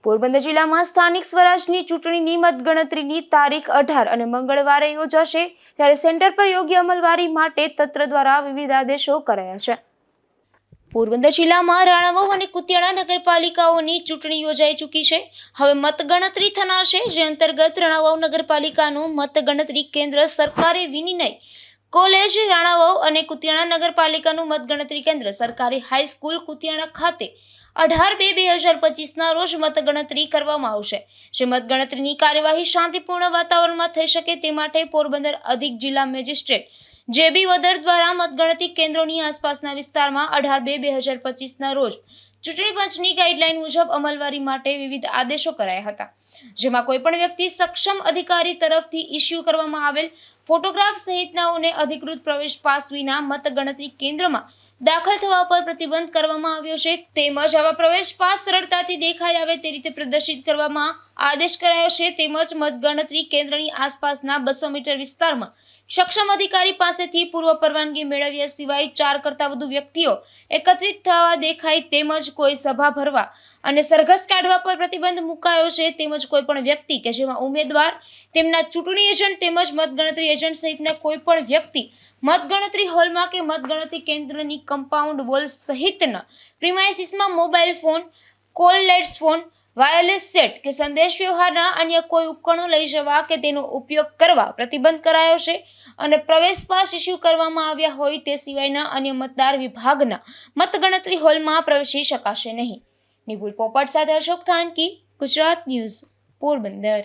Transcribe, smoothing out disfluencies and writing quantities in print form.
પોરબંદર જિલ્લામાં સ્થાનિક સ્વરાજની ચૂંટણીની મતગણતરીની તારીખ 18 અને મંગળવારે યોજાશે, ત્યારે સેન્ટર પર યોગ્ય અમલવારી માટે તંત્ર દ્વારા વિવિધ આદેશો કરાયા છે. પોરબંદર જિલ્લામાં રાણાવાવ અને કુતિયાણા નગરપાલિકાઓની ચૂંટણી યોજાઈ ચૂકી છે. હવે મતગણતરી થનાર છે, જે અંતર્ગત રાણાવાવ નગરપાલિકાનું મતગણતરી કેન્દ્ર સરકારી વિનિમય કોલેજ રાણાવાવ અને કુતિયાણા નગરપાલિકાનું મતગણતરી કેન્દ્ર સરકારી હાઈસ્કૂલ કુતિયાણા ખાતે 18/2/2025 રોજ મતગણતરી કરવામાં આવશે. જે મતગણતરીની કાર્યવાહી શાંતિપૂર્ણ વાતાવરણમાં થઈ શકે તે માટે પોરબંદર અધિક જિલ્લા મેજિસ્ટ્રેટ JB વદર દ્વારા મતગણતરી કેન્દ્રોની આસપાસના વિસ્તારમાં 18/2/2025 રોજ ચૂંટણી પંચની ગાઈડલાઈન મુજબ અમલવારી માટે વિવિધ આદેશો કરાયા હતા. જેમાં કોઈપણ વ્યક્તિ સક્ષમ અધિકારી તરફથી ઇસ્યુ કરવામાં આવેલ ફોટોગ્રાફ સહિતનાઓને અધિકૃત પ્રવેશ પાસ વિના મતગણતરી કેન્દ્રમાં દાખલ થવા પર પ્રતિબંધ કરવામાં આવ્યો છે. તેમજ આવા પ્રવેશ પાસ સરળતાથી દેખાઈ આવે તે રીતે પ્રદર્શિત કરવામાં આદેશ કરાયો છે. તેમજ મતગણતરી કેન્દ્રની આસપાસના 200 મીટર વિસ્તારમાં સક્ષમ અધિકારી પાસેથી પૂર્વ પરવાનગી મેળવ્યા સિવાય 4 કરતાં વધુ વ્યક્તિઓ એકત્રિત થવા દેખાય તેમજ કોઈ સભા ભરવા અને સરઘસ કાઢવા પર પ્રતિબંધ મુકાયો છે. તેમજ કોઈ પણ વ્યક્તિ કે જેમાં ઉમેદવાર, તેમના ચૂંટણી એજન્ટ તેમજ મતગણતરી એજન્ટ સહિતના કોઈ પણ વ્યક્તિ મતગણતરી હોલમાં કે મતગણતરી કેન્દ્રની કમ્પાઉન્ડ વોલ સહિતના પ્રિમાઇસીસમાં mobile phone, cordless phone, wireless set કે સંદેશ વ્યવહારના અન્ય કોઈ ઉપકરણો લઈ જવા કે તેનો ઉપયોગ કરવા પ્રતિબંધ કરાયો છે. અને પ્રવેશ પાસ ઇસ્યુ કરવામાં આવ્યા હોય તે સિવાયના અન્ય મતદાર વિભાગના મતગણતરી હોલમાં પ્રવેશી શકાશે નહીં. નિપુલ પોપટ સાથે અશોક થાનકી, ગુજરાત ન્યૂઝ, પોરબંદર.